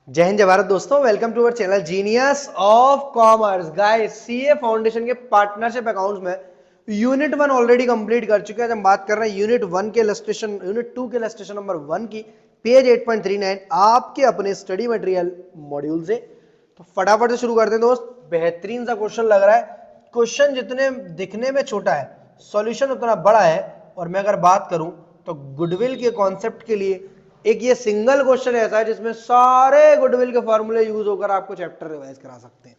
जय हिंद जय भारत दोस्तों, welcome to our channel genius of commerce. Guys, CA foundation के पार्टनरशिप अकाउंट्स में यूनिट 1 ऑलरेडी कंप्लीट कर चुके हैं। हम बात कर रहे हैं यूनिट 1 के इलस्ट्रेशन, यूनिट 2 के इलस्ट्रेशन नंबर 1 की, पेज 8.39 आपके अपने स्टडी मटेरियल मॉड्यूल से। तो फटाफट से शुरू करते हैं दोस्त। बेहतरीन सा क्वेश्चन लग रहा है। क्वेश्चन जितने दिखने में छोटा है, सॉल्यूशन उतना बड़ा है। और मैं अगर बात करूं तो गुडविल के कॉन्सेप्ट के लिए एक ये सिंगल क्वेश्चन ऐसा है जिसमें सारे गुडविल के फॉर्मूले यूज होकर आपको चैप्टर रिवाइज करा सकते हैं।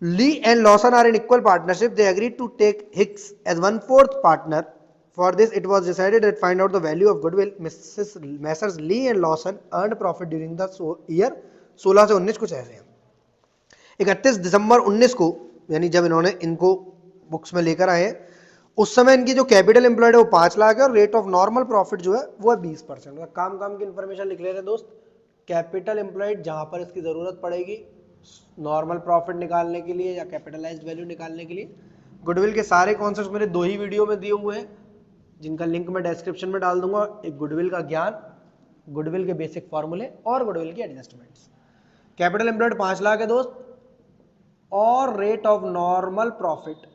Lee and Lawson are in equal partnership, they agreed to take Hicks as 1/4 partner. For this, it was decided that find out the value of goodwill. Messrs. Lee and Lawson earned profit during the year 16 से 19 कुछ ऐसे हैं। 31 दिसंबर 19 को, यानी जब इन्होंने इनको books में लेकर आए, उस समय इनकी जो कैपिटल एम्प्लॉयड है वो 5 लाख है और रेट ऑफ नॉर्मल प्रॉफिट जो है वो है 20%। काम काम की इंफॉर्मेशन लिख ले रहे दोस्त। कैपिटल एम्प्लॉयड जहां पर इसकी जरूरत पड़ेगी नॉर्मल प्रॉफिट निकालने के लिए या कैपिटलाइज्ड वैल्यू निकालने के लिए। गुडविल के सारे कॉन्सेप्ट्स मेरे 2 ही वीडियो में दिए हुए हैं, जिनका लिंक मैं डिस्क्रिप्शन में डाल दूंगा। एक गुडविल का ज्ञान, गुडविल के बेसिक फॉर्मूले और गुडविल की एडजस्टमेंट्स। कैपिटल एम्प्लॉयड 5 लाख है दोस्त और रेट ऑफ नॉर्मल प्रॉफिट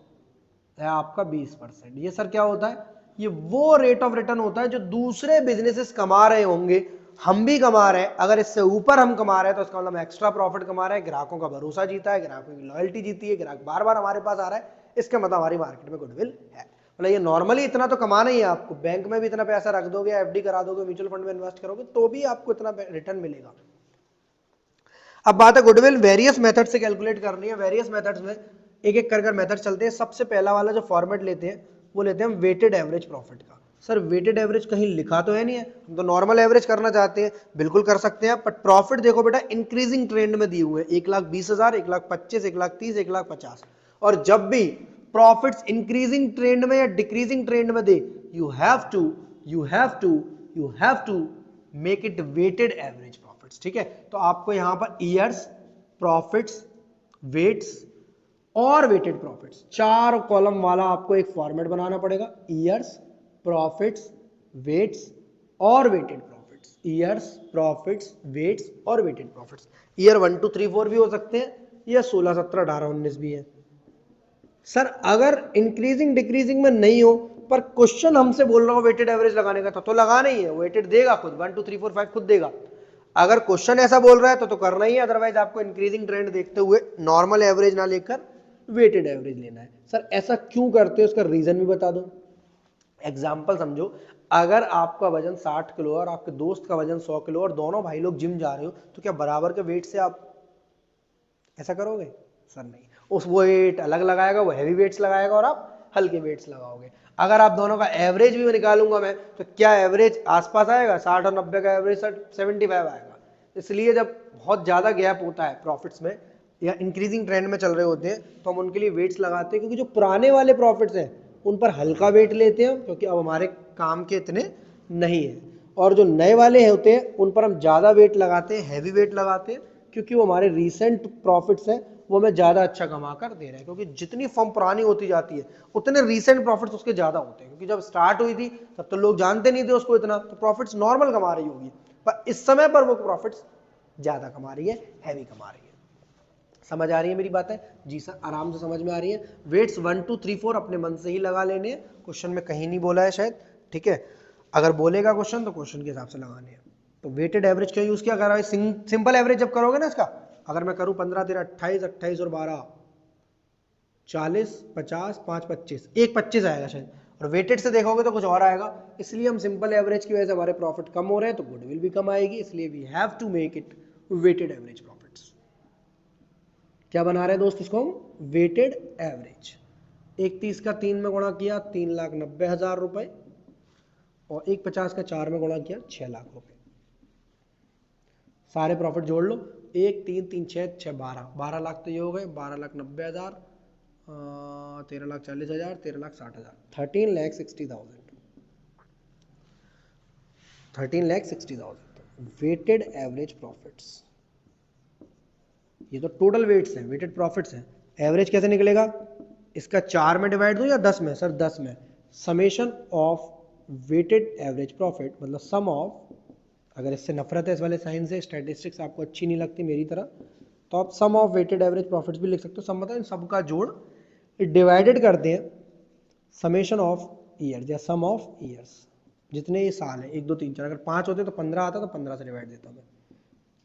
है आपका 20%। ये सर क्या होता है? ये वो रेट ऑफ रिटर्न होता है जो दूसरे बिजनेसेस कमा रहे होंगे, हम भी कमा रहे हैं। अगर इससे ऊपर हम कमा रहे हैं तो इसका मतलब एक्स्ट्रा प्रॉफिट कमा रहे हैं, ग्राहकों का भरोसा जीता है, ग्राहकों की लॉयल्टी जीती है, ग्राहक बार बार हमारे पास आ रहा है, इसका मतलब हमारी मार्केट में गुडविल है। मतलब ये नॉर्मली इतना तो कमाना ही है आपको। बैंक में भी इतना पैसा रख दोगे, एफडी करा दोगे, म्यूचुअल फंड में इन्वेस्ट करोगे तो भी आपको इतना रिटर्न मिलेगा। अब बात है गुडविल वेरियस मेथड से कैलकुलेट करनी है। वेरियस मेथड्स में एक एक कर मेथड चलते हैं। सबसे पहला वाला जो फॉर्मेट लेते हैं वो लेते हैं हम वेटेड एवरेज प्रॉफिट का। सर वेटेड एवरेज कहीं लिखा तो है नहीं है, हम तो नॉर्मल एवरेज करना चाहते हैं, बिल्कुल कर सकते हैं। बट प्रॉफिट देखो बेटा, इंक्रीजिंग ट्रेंड में दिए हुए 1,20,000, 1,25,000, 1,30,000, 1,50,000। और जब भी प्रॉफिट्स इंक्रीजिंग ट्रेंड में या डिक्रीजिंग ट्रेंड में दे, you have to make it weighted average profits. ठीक है, तो आपको यहां पर ईयर्स, प्रॉफिट्स, वेट्स और वेटेड प्रॉफिट्स, 4 कॉलम वाला आपको एक फॉर्मेट बनाना पड़ेगा। ईयर्स, प्रॉफिट्स, वेट्स और weighted profits. Years, profits, weights और वेटेड प्रॉफिट्स। ईयर 1 2 3 4 भी हो सकते हैं, या 16 17 18 19 भी है। सर अगर इंक्रीजिंग डिक्रीजिंग में नहीं हो पर क्वेश्चन हमसे बोल रहा हो वेटेड एवरेज लगाने का, तो लगाना ही है। वेटेड देगा खुद, 1 2 3 4 5 खुद देगा। अगर क्वेश्चन ऐसा बोल रहा है तो करना ही है, अदरवाइज आपको इंक्रीजिंग ट्रेंड देखते हुए नॉर्मल एवरेज ना लेकर वेटेड एवरेज लेना है। सर ऐसा क्यों करते हो, उसका रीजन भी बता दो। एग्जाम्पल समझो, अगर आपका वजन 60 किलो और आपके दोस्त का वजन 100 किलो और दोनों भाई लोग जिम जा रहे हो, तो क्या बराबर के वेट से आप ऐसा करोगे? सर नहीं। उस वो वेट अलग लगाएगा, वो हैवी वेट्स लगाएगा और आप हल्के वेट्स लगाओगे। अगर आप दोनों का एवरेज भी निकालूंगा मैं, तो क्या एवरेज आसपास आएगा? 60 और 90 का एवरेज 75 आएगा। इसलिए जब बहुत ज्यादा गैप होता है प्रॉफिट्स में या इंक्रीजिंग ट्रेंड में चल रहे होते हैं, तो हम उनके लिए वेट्स लगाते हैं। क्योंकि जो पुराने वाले प्रॉफिट्स हैं उन पर हल्का वेट लेते हैं, क्योंकि अब हमारे काम के इतने नहीं है। और जो नए वाले होते हैं उन पर हम ज्यादा वेट लगाते हैं, हैवी वेट लगाते हैं, क्योंकि वो हमारे रीसेंट प्रॉफिट्स हैं, वो हमें ज्यादा अच्छा कमा कर दे रहे हैं। क्योंकि जितनी फर्म पुरानी होती जाती है उतने रीसेंट प्रॉफिट्स उसके ज्यादा होते हैं। क्योंकि जब स्टार्ट हुई थी तब तो लोग जानते नहीं थे उसको इतना, तो प्रॉफिट्स नॉर्मल कमा रही होगी, पर इस समय पर वो प्रॉफिट्स ज्यादा कमा रही है, हैवी कमा रही है। समझ आ रही है मेरी बातें? जी सर, आराम से समझ में आ रही है। वेट्स 1 2 3 4 अपने मन से ही लगा लेने हैं, क्वेश्चन में कहीं नहीं बोला है शायद। ठीक है, अगर बोलेगा क्वेश्चन तो क्वेश्चन के हिसाब से लगाने हैं। तो वेटेड एवरेज क्यों यूज किया? अगर सिंपल एवरेज जब करोगे ना इसका, अगर मैं करूं 15 13 28, 28 और 12 40 50 5 25, एक 25 आएगा शायद, और वेटेड से देखोगे तो कुछ और आएगा। इसलिए हम सिंपल एवरेज की वजह से हमारे प्रॉफिट कम हो रहे हैं, तो गुडविल भी कम आएगी। इसलिए we have to make it weighted average profits. क्या बना रहे हैं दोस्त इसको हम? Weighted average. 1 30 का 3 में गुणा किया 3,90,000 रुपए, और 1 50 का 4 में गुणा किया 6 लाख रुपए। सारे प्रॉफिट जोड़ लो, 1 3 3 6 6 12 लाख तो ये हो गए। 12,90,000, 13,40,000, 13,60,000, 13,60,000, 13,60,000 वेटेड एवरेज प्रॉफिट्स। ये तो टोटल वेट्स हैं, वेटेड प्रॉफिट्स हैं। एवरेज कैसे निकलेगा? इसका 4 में डिवाइड दो या 10 में? सर 10 में। Summation of weighted average profit, मतलब सम ऑफ अगर इससे नफरत है इस वाले साइन से, स्टैटिस्टिक्स आपको अच्छी नहीं लगती मेरी तरह, तो आप सम ऑफ वेटेड एवरेज प्रॉफिट्स भी लिख सकते हो। सम मतलब इन सबका जोड़ डिवाइडेड करते हैं समेशन ऑफ ईयर या सम ऑफ ईयर्स, जितने ये साल है 1 2 3 4, अगर 5 होते तो 15 आता, तो 15 से डिवाइड देता मैं।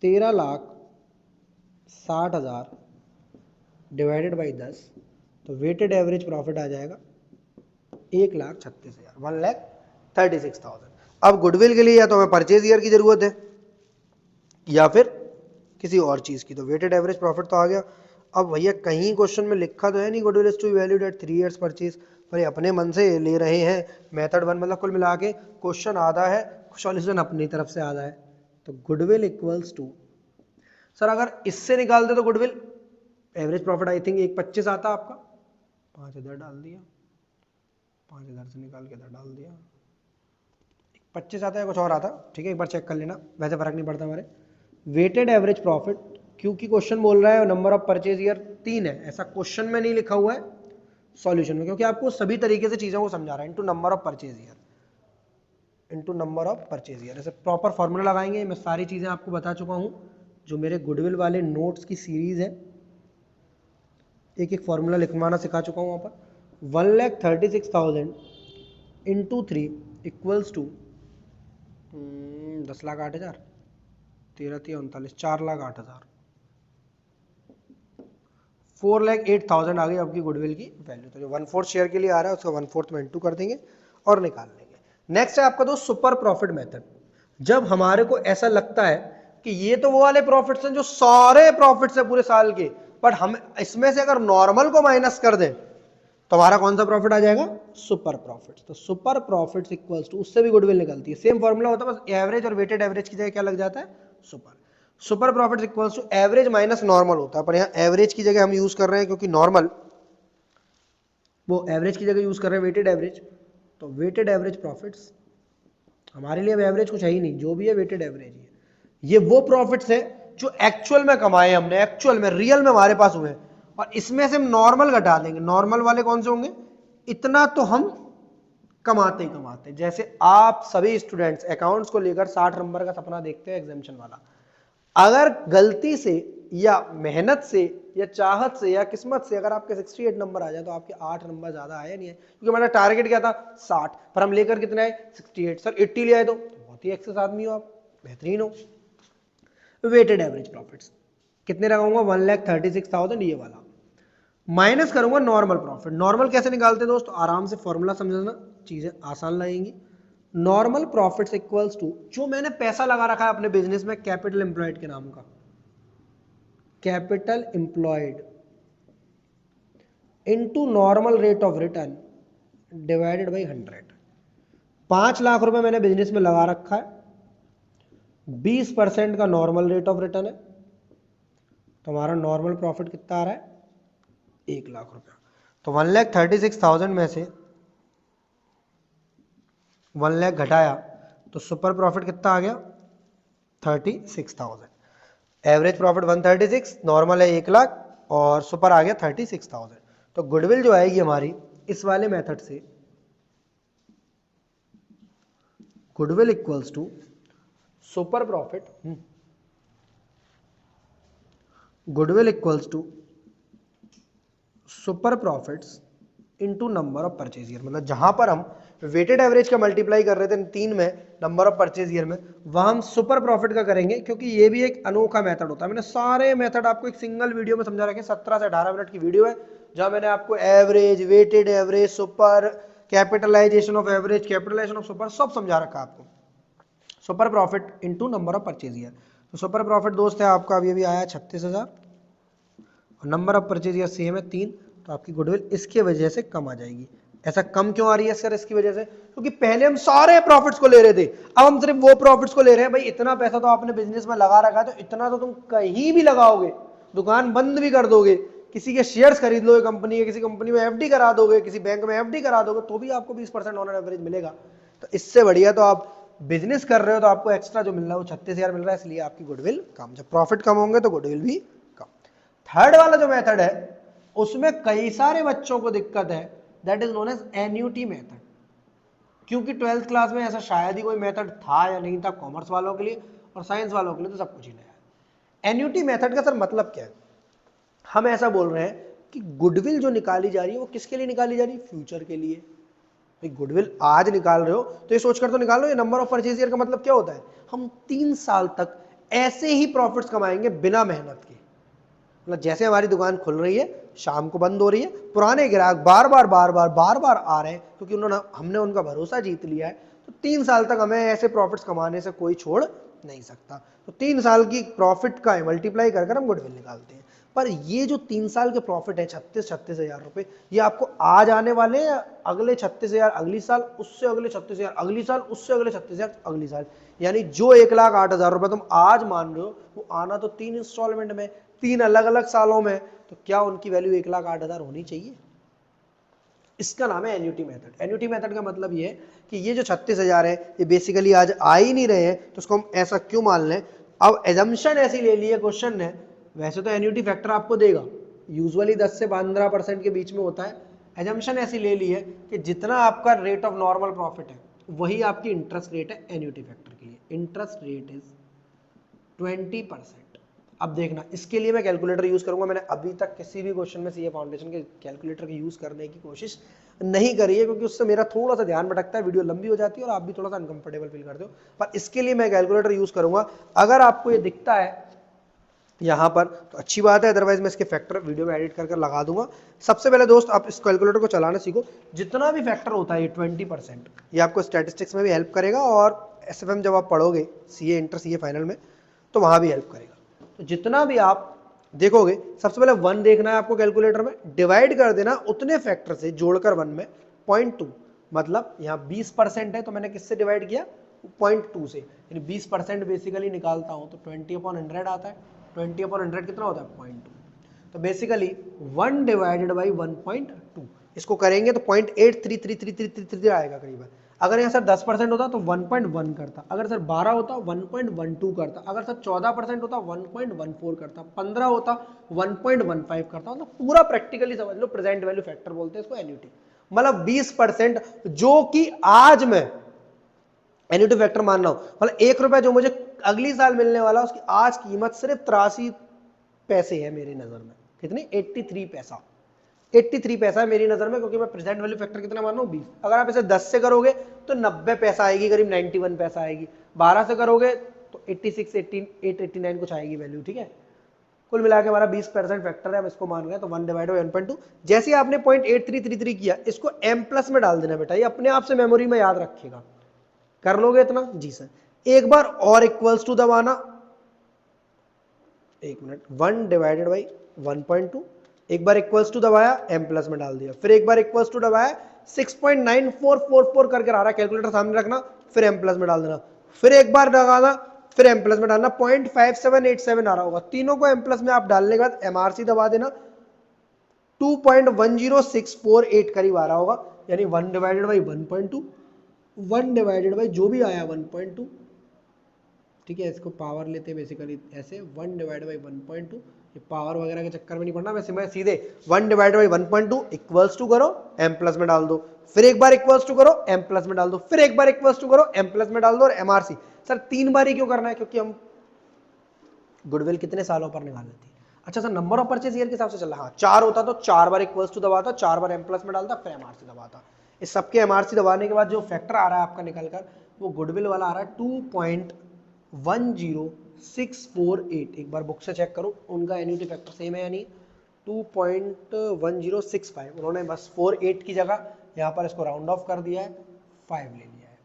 13,60,000 डिवाइडेड बाई 10, तो वेटेड एवरेज प्रॉफिट आ जाएगा 1,36,000, 1,36,000। अब गुडविल के लिए या तो हमें परचेज ईयर की जरूरत है या फिर किसी और चीज की, तो वेटेड एवरेज प्रॉफिट तो आ गया। अब भैया कहीं क्वेश्चन में लिखा तो है नहीं goodwill is to be valued at 3 years purchase, पर ये अपने मन से ले रहे हैं। मेथड 1 मतलब कुल मिला के क्वेश्चन आधा है, सॉल्यूशन अपनी तरफ से आधा है। तो गुडविल इक्वल्स टू, सर अगर इससे निकालते तो goodwill average profit I think 1,25 आता आपका, 5 इधर डाल दिया, 5 इधर से निकाल के इधर डाल दिया, 25 आता है कुछ और आता, ठीक है एक बार चेक कर लेना, वैसे फर्क नहीं पड़ता हमारे। वेटेड एवरेज प्रॉफिट, क्योंकि क्वेश्चन बोल रहा है नंबर ऑफ परचेज ईयर 3 है, ऐसा क्वेश्चन में नहीं लिखा हुआ है सॉल्यूशन में, क्योंकि आपको सभी तरीके से चीजों को समझा रहा है। Into number of purchase year, into number of purchase year, ऐसे प्रॉपर फॉर्मूला लगाएंगे। मैं सारी चीजें आपको बता चुका हूं, जो मेरे गुडविल वाले नोट्स की सीरीज है, एक एक फॉर्मूला लिखवाना सिखा चुका हूं वहां पर। 1,36,000 इंटू 3 इक्वल्स टू 10,08,000, 13,39, 4,08,000, 4,08,000 आ गई आपकी गुडविल की वैल्यू। तो जो 1/4 शेयर के लिए आ रहा है उसका 1/4 में इंटू कर देंगे और निकाल लेंगे। नेक्स्ट है आपका दोस्त सुपर प्रॉफिट मेथड। जब हमारे को ऐसा लगता है कि ये तो वो वाले प्रॉफिट्स हैं जो सारे प्रॉफिट्स है पूरे साल के, बट हम इसमें से अगर नॉर्मल को माइनस कर दें तो हमारा कौन सा प्रॉफिट आ जाएगा, सुपर प्रॉफिट। तो सुपर प्रॉफिट्स इक्वल्स टू, उससे भी गुडविल निकलती है, सेम फॉर्मूला होता है, बस एवरेज और वेटेड एवरेज की जगह क्या लग जाता है, super. Super profit equals to average minus normal होता है, पर यहाँ एवरेज की जगह हम यूज कर रहे हैं क्योंकि नॉर्मल, वो एवरेज की जगह यूज कर रहे हैं वेटेड एवरेज। तो वेटेड एवरेज प्रॉफिट्स हमारे लिए अब एवरेज कुछ है ही नहीं, जो भी है वेटेड एवरेज ही है। ये वो प्रॉफिट्स है जो एक्चुअल में कमाए हमने, एक्चुअल में रियल में हमारे पास हुए, और इसमें से हम नॉर्मल घटा देंगे। नॉर्मल वाले कौन से होंगे, इतना तो हम कमाते ही कमाते। जैसे आप सभी स्टूडेंट्स अकाउंट्स को लेकर 60 नंबर का सपना देखते हैं एग्जामिनेशन वाला, अगर गलती से या मेहनत से या चाहत से या किस्मत से अगर आपके 68 नंबर आ जाए तो आपके 8 नंबर ज्यादा आए नहीं है, क्योंकि हमारा टारगेट क्या था 60, पर हम लेकर कितने आए 68। सर 80 ले आए तो बहुत ही एक्सेस आदमी हो आप, बेहतरीन हो। वेटेड एवरेज प्रॉफिट्स कितने लगाऊंगा, 1,36,000 ये वाला, माइनस करूंगा नॉर्मल प्रॉफिट। नॉर्मल कैसे निकालते हैं दोस्तों, आराम से फॉर्मूला समझना, चीजें आसान लगेंगी। नॉर्मल प्रॉफिट्स इक्वल्स टू, जो मैंने पैसा लगा रखा है अपने बिजनेस में कैपिटल एम्प्लॉयड के नाम का, capital employed into normal rate of return divided by 100। 5 lakh रुपए मैंने बिजनेस में लगा रखा है, 20% का नॉर्मल रेट ऑफ रिटर्न है, तो हमारा नॉर्मल प्रॉफिट कितना आ रहा है 1 लाख रुपया। तो 1,36,000 में से 1 लाख घटाया तो सुपर प्रॉफिट कितना आ गया 36,000। एवरेज प्रॉफिट 136, नॉर्मल है 1 लाख और सुपर आ गया 36,000। तो गुडविल जो आएगी हमारी इस वाले मेथड से, goodwill equals to super profit, goodwill equals to super profits into number of purchase year. मतलब जहां पर हम वेटेड एवरेज का मल्टीप्लाई कर रहे थे 3 में नंबर ऑफ परचेज ईयर में, वहां हम सुपर प्रॉफिट का करेंगे, क्योंकि ये भी एक अनोखा मेथड होता है। मैंने सारे मेथड आपको एक सिंगल वीडियो में समझा रखे, 17 से 18 मिनट की वीडियो है, जहां मैंने आपको average, weighted average, super, capitalization of average, capitalization of super सब समझा रखा आपको। Super profit into number of purchase year, तो सुपर प्रॉफिट दोस्त है आपका अभी आया 36,000 और number of purchase year same है 3, तो आपकी गुडविल इसके वजह से कम आ जाएगी। ऐसा कम क्यों आ रही है सर इसकी वजह से, क्योंकि पहले हम सारे प्रॉफिट्स को ले रहे थे, अब हम सिर्फ वो प्रॉफिट्स को ले रहे हैं। भाई इतना पैसा तो आपने बिजनेस में लगा रखा है, तो इतना तो तुम कहीं भी लगाओगे, दुकान बंद भी कर दोगे, किसी के शेयर्स खरीद लोगे कंपनी के, किसी कंपनी में एफडी करा दोगे, किसी बैंक में एफडी करा दोगे, तो भी आपको 20% ऑन एवरेज मिलेगा। तो इससे बढ़िया तो आप बिजनेस कर रहे हो तो आपको एक्स्ट्रा जो मिल रहा है वो 36,000 मिल रहा है, इसलिए आपकी गुडविल कम। जब प्रॉफिट कम होंगे तो गुडविल भी कम। थर्ड वाला जो मेथड है उसमें कई सारे बच्चों को दिक्कत है, that is known as annuity method. क्योंकि 12th क्लास में ऐसा शायद ही कोई मेथड था या नहीं था कॉमर्स वालों के लिए, और साइंस वालों के लिए तो सब कुछ ही नया है। एन्युटी मेथड का सर मतलब क्या है? हम ऐसा बोल रहे हैं कि गुडविल जो निकाली जा रही है वो किसके लिए निकाली जा रही है? फ्यूचर के लिए। भाई गुडविल आज निकाल रहे हो तो ये सोचकर तो निकाल लो, ये नंबर ऑफ परचेज ईयर का मतलब क्या होता है? हम 3 साल तक ऐसे ही प्रॉफिट्स कमाएंगे बिना मेहनत के। मतलब जैसे हमारी दुकान खुल रही है, शाम को बंद हो रही है, पुराने ग्राहक बार बार आ रहे हैं क्योंकि हमने उनका भरोसा जीत लिया है, तो 3 साल तक हमें ऐसे प्रॉफिट्स कमाने से कोई छोड़ नहीं सकता। तो 3 साल की प्रॉफिट का मल्टीप्लाई कर हम गुडविल निकालते हैं। पर ये जो 3 साल के प्रॉफिट है 36 हजार रुपए, ये आपको आज आने वाले या अगले 36,000 अगली साल, उससे अगले 36,000 अगली साल, उससे अगले 36,000 अगली साल, यानी जो 1,08,000 रुपए तुम आज मान रहे हो वो आना तो 3 इंस्टॉलमेंट में, 3 अलग अलग सालों में, तो क्या उनकी वैल्यू 1,08,000 होनी चाहिए? इसका नाम है एन्युटी मेथड। एन्युटी मेथड का मतलब ये है कि ये जो 36,000 है ये बेसिकली आज आ ही नहीं रहे हैं, तो उसको हम ऐसा क्यों मान लें? अब एजम्पशन ऐसी ले ली है क्वेश्चन ने, वैसे तो एन्युटी फैक्टर आपको देगा, यूजुअली 10 से 15% के बीच में होता है। एजम्पशन ऐसी ले ली है कि जितना आपका रेट ऑफ नॉर्मल प्रॉफिट है वही आपकी इंटरेस्ट रेट है एन्युटी फैक्टर के लिए। Interest rate is 20%। अब देखना, इसके लिए मैं कैलकुलेटर यूज करूंगा। मैंने अभी तक किसी भी क्वेश्चन में सीए फाउंडेशन के कैलकुलेटर की यूज करने की कोशिश नहीं करी है, क्योंकि उससे मेरा थोड़ा सा ध्यान भटकता है, वीडियो लंबी हो जाती है और आप भी थोड़ा सा अनकंफर्टेबल फील करते हो। पर इसके लिए मैं कैलकुलेटर यूज करूंगा। अगर आपको ये दिखता है यहां पर तो अच्छी बात है, अदरवाइज मैं इसके फैक्टर वीडियो में एडिट कर लगा दूंगा। सबसे पहले दोस्त आप इस कैलकुलेटर को चलाना सीखो। जितना भी फैक्टर होता है ये 20%, ये आपको स्टैटिस्टिक्स में भी हेल्प करेगा और एसएफएम जब आप पढ़ोगे सीए इंटर सीए फाइनल में तो वहां भी हेल्प करेगा। तो जितना भी आप देखोगे, सबसे पहले 1 देखना है आपको कैलकुलेटर में, डिवाइड कर देना उतने फैक्टर से जोड़कर 1 में 0.2, मतलब यहाँ 20% है तो मैंने किससे डिवाइड किया? 0.2 से, यानी 20% बेसिकली निकालता हूं तो 20/100 आता है। 20/100 कितना होता है? 0.2। तो बेसिकली 1 डिवाइडेड बाई 1.2, इसको करेंगे तो 0.833333 आएगा करीबन। अगर यहाँ सर 10% होता तो 1.1 करता, अगर सर 12 होता 1.12 करता, अगर सर 14% होता 1.14 करता, 15 होता 1.15 करता। मतलब पूरा प्रैक्टिकली समझ लो, प्रेजेंट वैल्यू फैक्टर बोलते हैं इसको एन्युटी। मतलब 20% जो कि आज मैं एन्युटी फैक्टर मान रहा हूं, मतलब 1 रुपया जो मुझे अगली साल मिलने वाला उसकी आज कीमत सिर्फ 83 पैसे है मेरी नजर में। कितनी? 83 पैसा। 83 पैसा है मेरी नजर में, क्योंकि मैं प्रेजेंट वैल्यू फैक्टर कितना मान रहा हूं? 20। अगर आप इसे 10 से करोगे तो 90 पैसा आएगी, करीब 91 पैसा आएगी। 12 से करोगे तो 86 88 89 कुछ आएगी वैल्यू, ठीक है। कुल मिला के हमारा 20% फैक्टर है, हम इसको मान रहे हैं, तो 1 डिवाइड बाई 1.2। जैसे आपने 0.8333 किया, इसको m प्लस में डाल देना बेटा, ये अपने आप से मेमोरी में याद रखेगा। कर लोगे इतना? जी सर। एक बार और इक्वल्स टू दबाना, 1 मिनट, 1 डिवाइडेड बाई 1.2, एक बार इक्वल्स टू दबाया, m प्लस में डाल दिया, फिर एक बार इक्वल्स टू दबाया, 6.9444 करके आ रहा है, कैलकुलेटर सामने रखना, फिर m प्लस में डाल देना, फिर एक बार लगाना, फिर m प्लस में डालना, 0.5787 आ रहा होगा। तीनों को m प्लस में आप डालने के बाद MRC दबा देना, 2.10648 करीब आ रहा होगा, यानी 1 डिवाइडेड बाई 1.2, 1 डिवाइडेड बाई जो भी आया 1.2, ठीक है। इसको पावर लेते हैं बेसिकली ऐसे, 1 डिवाइड बाई 1.2, ये पावर वगैरह के चक्कर में नहीं पड़ना, वैसे मैं सीधे 1 डिवाइड बाई 1.2 इक्वल्स टू करो, m प्लस में डाल दो, फिर एक बार इक्वल्स टू करो, m प्लस में डाल दो, फिर एक बार इक्वल्स टू करो, m प्लस में डाल दो, और MRC। सर 3 बार ही क्यों करना है? क्योंकि हम गुडविल कितने सालों पर निकाल लेते हैं। अच्छा sir, number of purchase year के हिसाब से चल रहा है। हाँ, 4 होता तो 4 बार इक्वल्स टू दबाता, 4 बार m प्लस में डालता, फिर MRC दबाता। इस सबके MRC दबाने के बाद जो फैक्टर आ रहा है आपका निकल कर, वो गुडविल वाला आ रहा है 2.10648। एक बार बुक से चेक करो, उनका एन्युटी फैक्टर सेम है यानी 2.1065। उन्होंने बस 48 की जगह यहाँ पर इसको राउंड ऑफ कर दिया है, 5 ले लिया है,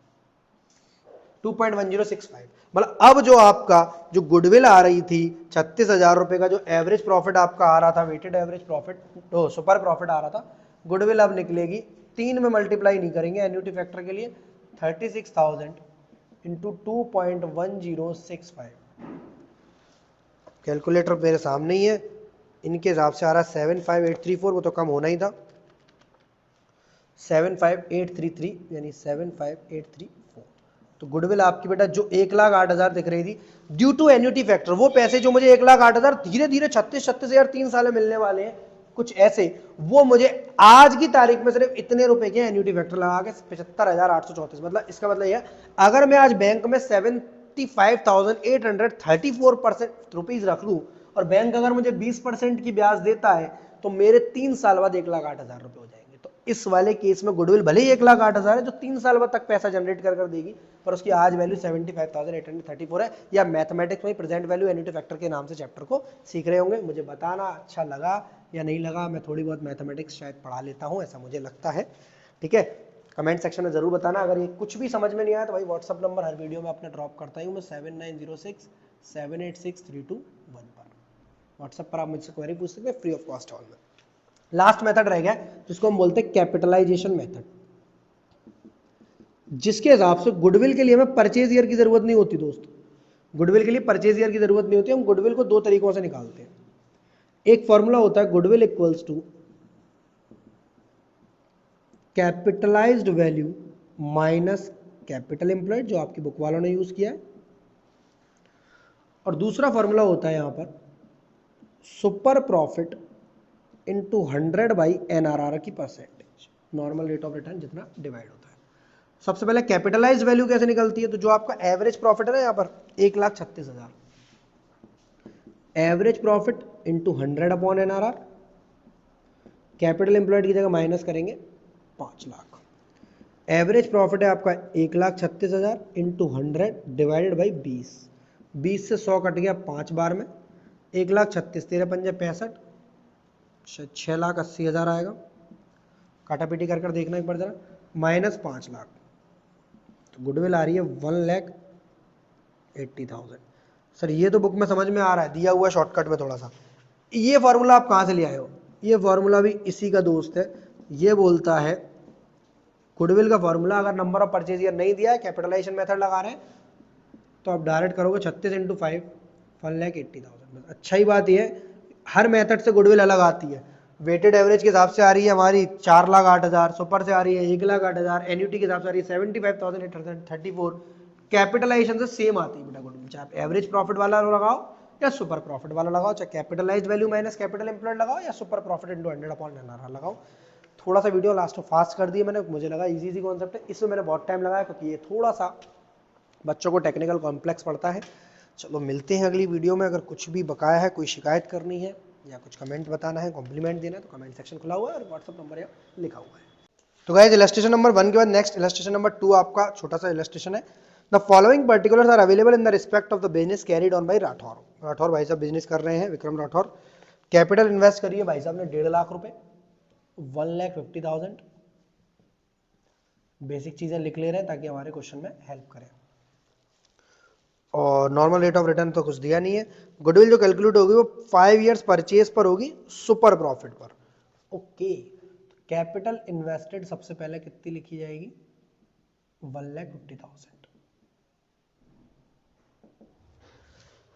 2.1065। मतलब अब जो आपका जो गुडविल आ रही थी 36,000 रुपए का, जो एवरेज प्रॉफिट आपका आ रहा था, weighted average profit, super profit आ रहा था, गुडविल अब निकलेगी 3 में मल्टीप्लाई नहीं करेंगे एन्युटी फैक्टर के लिए, 36,000 इंटू 2.1065। कैलकुलेटर मेरे सामने ही है, इनके हिसाब से आ रहा है 75834, वो तो कम होना ही था, 75833 यानी 75834। तो गुडविल आपकी बेटा जो 1,08,000 दिख रही थी, ड्यू टू एन्युटी फैक्टर, वो पैसे जो मुझे 1,08,000 धीरे धीरे 36,000 3 साल में मिलने वाले हैं, कुछ ऐसे, वो मुझे आज की तारीख में सिर्फ इतने रुपए के एन्युटी फैक्टर लगा के 75,834, मतलब इसका मतलब यह अगर मैं आज बैंक में 75,834 रुपीज रख लूं और बैंक अगर मुझे 20% की ब्याज देता है तो मेरे 3 साल बाद 1,08,000 रुपए हो जाएंगे। तो इस वाले केस में गुडविल भले ही 1,08,000 है जो 3 साल बाद तक पैसा जनरेट कर देगी, पर उसकी आज वैल्यू 75,834 है। या मैथमेटिक्स में प्रेजेंट वैल्यू एन्युटी फैक्टर के नाम से चैप्टर को सीख रहे होंगे। मुझे बताना अच्छा लगा या नहीं लगा, मैं थोड़ी बहुत मैथमेटिक्स शायद पढ़ा लेता हूं, ऐसा मुझे लगता है। ठीक है, कमेंट सेक्शन में जरूर बताना। अगर ये कुछ भी समझ में नहीं आया तो भाई व्हाट्सअप नंबर हर वीडियो में अपने ड्रॉप करता हूँ मैं 7906786321 पर। व्हाट्सएप पर आप मुझसे क्वेरी पूछ सकते हैं फ्री ऑफ कॉस्ट ऑल में। लास्ट मेथड रह गया जिसको हम बोलते हैं कैपिटलाइजेशन मेथड, जिसके हिसाब से गुडविल के लिए हमें परचेज ईयर की जरूरत नहीं होती दोस्त। गुडविल के लिए परचेज ईयर की जरूरत नहीं होती, हम गुडविल को दो तरीकों से निकालते हैं। एक फॉर्मूला होता है goodwill equals to capitalized value minus capital employed, जो आपकी बुक वालों ने यूज किया है। और दूसरा फॉर्मूला होता है यहां पर super profit into 100 by NRR की percentage, normal rate of return जितना डिवाइड होता है। सबसे पहले कैपिटलाइज्ड वैल्यू कैसे निकलती है, तो जो आपका एवरेज प्रॉफिट है ना यहां पर 1,36,000, average profit into 100 upon NRR, capital employed की जगह माइनस करेंगे 5 लाख। एवरेज प्रॉफिट है आपका 1,36,000 इंटू 100 डिवाइडेड बाई 20, 20 से 100 कट गया 5 बार में, 1,36,000 13 पंजे 65, 6,80,000 आएगा। काटापीटी कर देखना एक बार जरा, माइनस 5 लाख, तो गुडविल आ रही है 1,80,000। सर ये तो बुक में समझ में आ रहा है, दिया हुआ शॉर्टकट में थोड़ा सा। ये फॉर्मूला आप कहां से ले आए हो, ये फॉर्मूला भी इसी का दोस्त है। ये बोलता है गुडविल का फॉर्मूला, अगर नंबर ऑफ परचेज ईयर नहीं दिया है, कैपिटलाइजेशन मेथड लगा रहे हैं, तो आप डायरेक्ट करोगे 36 इंटू 5 1,80,000। अच्छा ही बात यह है हर मेथड से गुडविल अलग आती है। वेटेड एवरेज के हिसाब से आ रही है हमारी 4,08,000, सुपर से आ रही है 1,08,000, एन्युटी के हिसाब से आ रही है 75,834, कैपिटलाइजेशन से सेम आती है बेटा गुडविल, चाहे आप एवरेज प्रॉफिट वाला लगाओ या सुपर प्रॉफिट वाला लगाओ, चाहे capitalised value minus capital employed लगाओ या super profit into 100 upon NRR लगाओ। थोड़ा सा वीडियो लास्ट में फास्ट कर दिया मैंने, मुझे लगा इजी कॉन्सेप्ट है, इसमें मैंने बहुत टाइम लगाया क्योंकि ये थोड़ा सा बच्चों को टेक्निकल कॉम्प्लेक्स पड़ता है। चलो मिलते हैं अगली वीडियो में। अगर कुछ भी बकाया है, कोई शिकायत करनी है या कुछ कमेंट बताना है, कॉम्प्लीमेंट देना है, तो कमेंट सेक्शन खुला हुआ है और व्हाट्सअप नंबर यहाँ लिखा हुआ है। तो गाइस इलस्ट्रेशन नंबर 1 के बाद नेक्स्ट इलस्ट्रेशन नंबर 2 आपका छोटा सा इलस्ट्रेशन है। The following particulars are available in the respect of the business carried on by Rathore. Rathore भाई साहब बिजनेस कर रहे हैं, विक्रम राठौर। कैपिटल इन्वेस्ट करिए भाई साहब ने 1.5 लाख रुपए, 1,50,000। बेसिक चीजें लिख ले रहे हैं ताकि हमारे क्वेश्चन में हेल्प करें। और नॉर्मल रेट ऑफ रिटर्न तो कुछ दिया नहीं है। गुडविल जो कैलकुलेट होगी वो 5 इयर्स परचेज पर होगी, सुपर प्रॉफिट पर। ओके, कैपिटल इन्वेस्टेड सबसे पहले कितनी लिखी जाएगी, 1,50,000।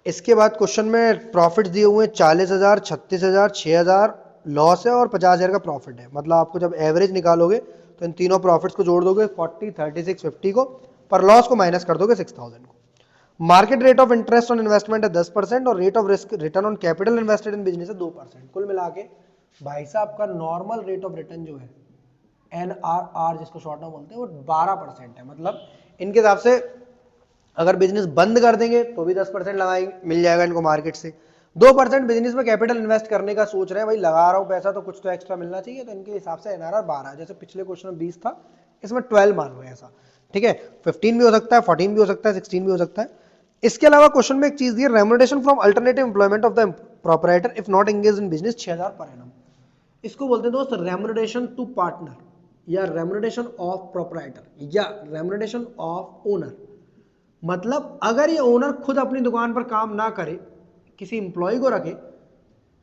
इसके बाद क्वेश्चन में प्रॉफिट दिए हुए 40,000, 36,000, 6,000 लॉस है और 50,000 का प्रॉफिट है। मतलब आपको जब एवरेज निकालोगे तो इन तीनों प्रॉफिट्स को जोड़ दोगे 40, 36, 50 को, पर लॉस को माइनस कर दोगे 6,000 को। Market rate of interest on investment है 10% और rate of risk return on capital invested in business है 2%। कुल मिला के भाई साहब का नॉर्मल रेट ऑफ रिटर्न जो है NRR जिसको शॉर्ट में बोलते हैं वो 12% है। मतलब इनके हिसाब से अगर बिजनेस बंद कर देंगे तो भी 10% लगाएंगे, मिल जाएगा इनको मार्केट से। 2% बिजनेस में कैपिटल इन्वेस्ट करने का सोच रहे हैं, भाई लगा रहा हूं पैसा तो कुछ तो एक्स्ट्रा मिलना चाहिए, तो इनके हिसाब से NRR 12, जैसे पिछले क्वेश्चन में 20 था, इसमें 12 मान रहे हैं ऐसा। ठीक है, 15 भी हो सकता है, 14 भी हो सकता है, 16 भी हो सकता है। इसके अलावा क्वेश्चन में एक चीज दी है, remuneration from alternative employment of the proprietor if not engage in business 6,000 per annum. इसको बोलते हैं दोस्त रेम्युनरेशन टू पार्टनर या रेम्युनरेशन ऑफ प्रोपराइटर या रेम्युनरेशन ऑफ ओनर। मतलब अगर ये ओनर खुद अपनी दुकान पर काम ना करे, किसी इंप्लॉय को रखे,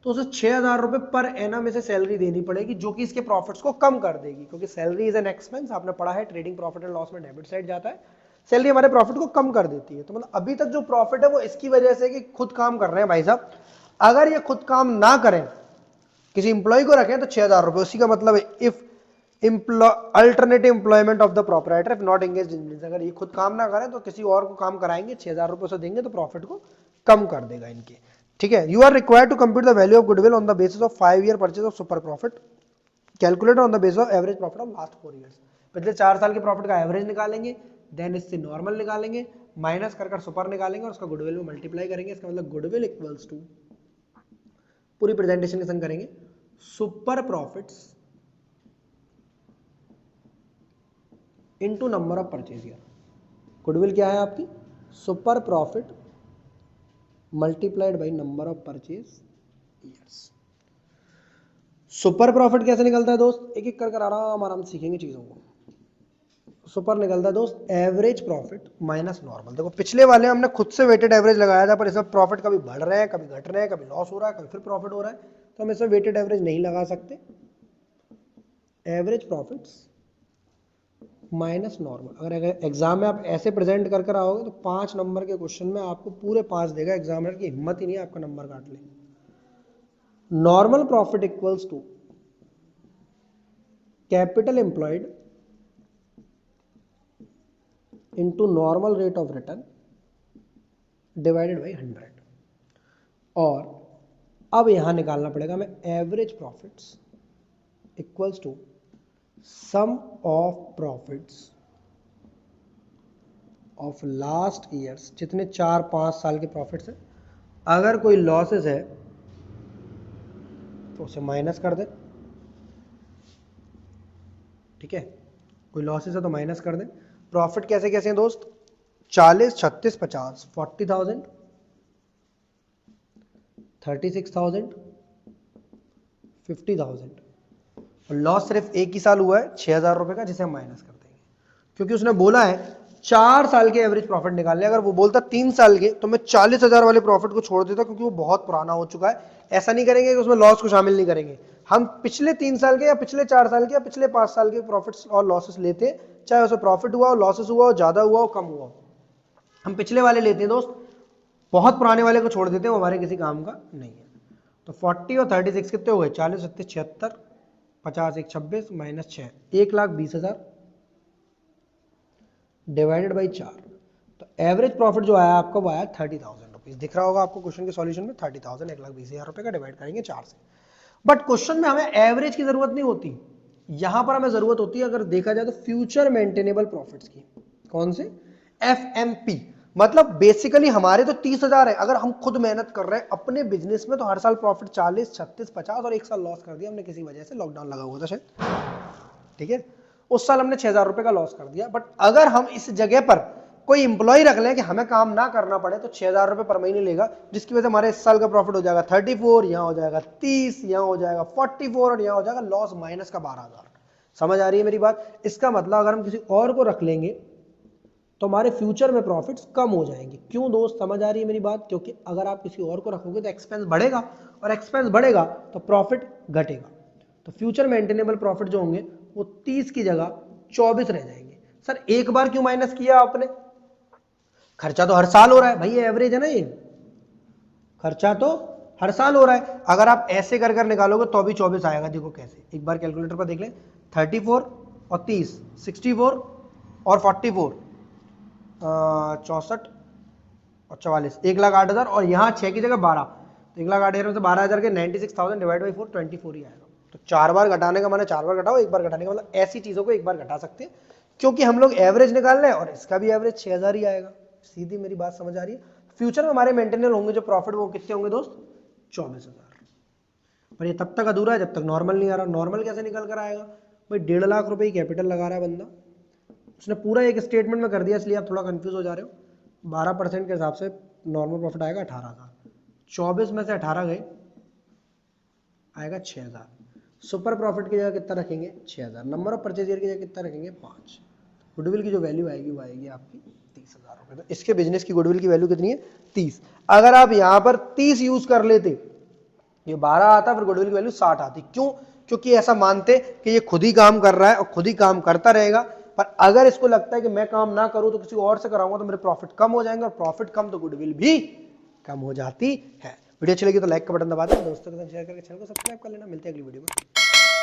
तो उसे 6,000 रुपए पर एनम इसे सैलरी देनी पड़ेगी, जो कि इसके प्रॉफिट्स को कम कर देगी, क्योंकि सैलरी इज एन एक्सपेंस, आपने पढ़ा है ट्रेडिंग प्रॉफिट एंड लॉस में डेबिट साइड जाता है, सैलरी हमारे प्रॉफिट को कम कर देती है। तो मतलब अभी तक जो प्रॉफिट है वो इसकी वजह से कि खुद काम कर रहे हैं भाई साहब। अगर ये खुद काम ना करें, किसी इंप्लॉय को रखें, तो 6,000 रुपए, उसी का मतलब है if alternative employment of the proprietor if not engage in business. अगर ये खुद काम ना करें तो किसी और को काम कराएंगे, 6,000 रुपए उसे देंगे तो प्रॉफिट को कम कर देगा इनके। ठीक है। You are required to compute the value of goodwill on the basis of 5 year purchase of super profit calculated on the basis of average profit of last 4 years. पिछले 4 साल के प्रॉफिट का एवरेज निकालेंगे, देन इससे normal निकालेंगे, minus कर super निकालेंगे और उसका गुडविल में मल्टीप्लाई करेंगे। इसका मतलब गुडविल इक्वल्स टू, पूरी प्रेजेंटेशन के संग करेंगे, super profits into number of purchase year. Goodwill क्या है आपकी? Super profit multiplied by number of purchase years. Super profit कैसे निकलता है दोस्त? एक एक कर आराम सीखेंगे चीजों को। सुपर निकलता है दोस्त एवरेज प्रॉफिट माइनस नॉर्मल। देखो पिछले वाले हमने खुद से वेटेड एवरेज लगाया था, पर इसमें प्रॉफिट कभी बढ़ रहे हैं, कभी घट रहे हैं, कभी लॉस हो रहा है, कभी फिर प्रॉफिट हो रहा है, तो हम इसमें वेटेड एवरेज नहीं लगा सकते। Average profits minus normal. अगर एग्जाम में आप ऐसे प्रेजेंट कर आओगे तो 5 नंबर के क्वेश्चन में आपको पूरे 5 देगा। एग्जामिनर की हिम्मत ही नहीं है आपका नंबर काट ले। Normal profit equals to capital employed into normal rate of return divided by 100। और अब यहां निकालना पड़ेगा हमें average profits equals to sum of profits of last years, जितने 4-5 साल के प्रॉफिट्स हैं। अगर कोई लॉसेस है तो उसे माइनस कर दे, ठीक है, कोई लॉसेस है तो माइनस कर दे। प्रॉफिट कैसे कैसे हैं दोस्त? 40, 36, 50, 40,000, 36,000, 50,000। और लॉस सिर्फ एक ही साल हुआ है 6,000 रुपए का, जिसे हम माइनस कर देंगे, क्योंकि उसने बोला है 4 साल के एवरेज प्रॉफिट निकालने। अगर वो बोलता 3 साल के तो मैं 40,000 वाले प्रॉफिट को छोड़ देता, क्योंकि वो बहुत पुराना हो चुका है। ऐसा नहीं करेंगे कि उसमें लॉस को शामिल नहीं करेंगे। हम पिछले 3 साल के या पिछले 4 साल के या पिछले 5 साल के प्रॉफिट्स और लॉसेस लेते, चाहे उसमें प्रॉफिट हुआ हो, लॉसेस हुआ हो, ज्यादा हुआ हो, कम हुआ हो, हम पिछले वाले लेते हैं दोस्त। बहुत पुराने वाले को छोड़ देते हैं, वो हमारे किसी काम का नहीं है। तो 40 और 36 कितने हो गए? 40, 37, 76, 50, 1, 26 माइनस 6, 1,20,000 डिवाइडेड बाई 4। तो एवरेज प्रॉफिट जो आया आपका वो आया 30,000 रुपीज। दिख रहा होगा आपको क्वेश्चन के सॉल्यूशन में 30,000, 1,20,000 रुपए का डिवाइड करेंगे 4 से। बट क्वेश्चन में हमें एवरेज की जरूरत नहीं होती, यहां पर हमें जरूरत होती है, अगर देखा जाए तो फ्यूचर मेंटेनेबल प्रॉफिट्स की। कौन से? FMP। मतलब बेसिकली हमारे तो 30,000 है, अगर हम खुद मेहनत कर रहे हैं अपने बिजनेस में तो हर साल प्रॉफिट 40, 36, 50 और एक साल लॉस कर दिया हमने किसी वजह से, लॉकडाउन लगा हुआ था शायद, ठीक है, उस साल हमने 6,000 रुपए का लॉस कर दिया। बट अगर हम इस जगह पर कोई इंप्लॉय रख लें कि हमें काम ना करना पड़े, तो 6,000 रुपए पर महीने लेगा, जिसकी वजह से हमारे इस साल का प्रॉफिट हो जाएगा 34, यहां हो जाएगा 30, यहां हो जाएगा 44 और यहां हो जाएगा लॉस माइनस का 12,000। समझ आ रही है मेरी बात? इसका मतलब अगर हम किसी और को रख लेंगे तो हमारे फ्यूचर में प्रॉफिट्स कम हो जाएंगे। क्यों दोस्त, समझ आ रही है मेरी बात? क्योंकि अगर आप किसी और को रखोगे तो एक्सपेंस बढ़ेगा, और एक्सपेंस बढ़ेगा तो प्रॉफिट घटेगा। तो फ्यूचर मेंटेनेबल प्रॉफिट जो होंगे वो 30 की जगह 24 रह जाएंगे। सर एक बार क्यों माइनस किया आपने? खर्चा तो हर साल हो रहा है भाई, ये एवरेज है ना, ये खर्चा तो हर साल हो रहा है। अगर आप ऐसे कर निकालोगे तो भी 24 आएगा। देखो कैसे, एक बार कैलकुलेटर पर देख ले, 34 और 30, 64 और 44, 64 और 44, 1,08,000 और यहाँ 6 की जगह 12, तो 1,08,000 में से 12,000 के 96,000 डिवाइड बाई 4, 24 ही आएगा। तो 4 बार घटाने का माने 4 बार घटाओ, एक बार घटाने का मतलब ऐसी चीजों को एक बार घटा सकते हैं, क्योंकि हम लोग एवरेज निकाल रहे हैं और इसका भी एवरेज 6,000 ही आएगा। सीधी मेरी बात समझ आ रही है? फ्यूचर में हमारे मेंटेनर होंगे जो प्रॉफिट, वो कितने होंगे दोस्त? 24,000। पर ये तब तक अधूरा है जब तक नॉर्मल नहीं आ रहा। नॉर्मल कैसे निकल कर आएगा भाई? 1.5 लाख रुपए की कैपिटल लगा रहा है बंदा, उसने पूरा एक स्टेटमेंट में कर दिया, इसलिए आप थोड़ा कंफ्यूज हो जा रहे हो। 12% के हिसाब से नॉर्मल प्रॉफिट आएगा 18,000, 24 में से 18 गए, आएगा 6,000। सुपर प्रॉफिट की जगह कितना रखेंगे? 6,000। नंबर ऑफ परचेज ईयर की जगह कितना रखेंगे? 5। गुडविल की जो वैल्यू आएगी वो आएगी आपकी 30,000 रुपए। तो इसके बिजनेस की गुडविल की वैल्यू कितनी है? 30। अगर आप यहां पर 30 यूज कर लेते, ये 12 आता, फिर गुडविल की वैल्यू 60 आती। क्यों? क्योंकि ऐसा मानते कि ये खुद ही काम कर रहा है और खुद ही काम करता रहेगा। पर अगर इसको लगता है कि मैं काम ना करूं तो किसी और से कराऊंगा तो मेरे प्रॉफिट कम हो जाएंगे, और प्रॉफिट कम तो गुडविल भी कम हो जाती है। वीडियो अच्छी लगी तो लाइक का बटन दबा दें, दोस्तों के साथ शेयर करके चैनल को सब्सक्राइब कर लेना। मिलते हैं अगली वीडियो में।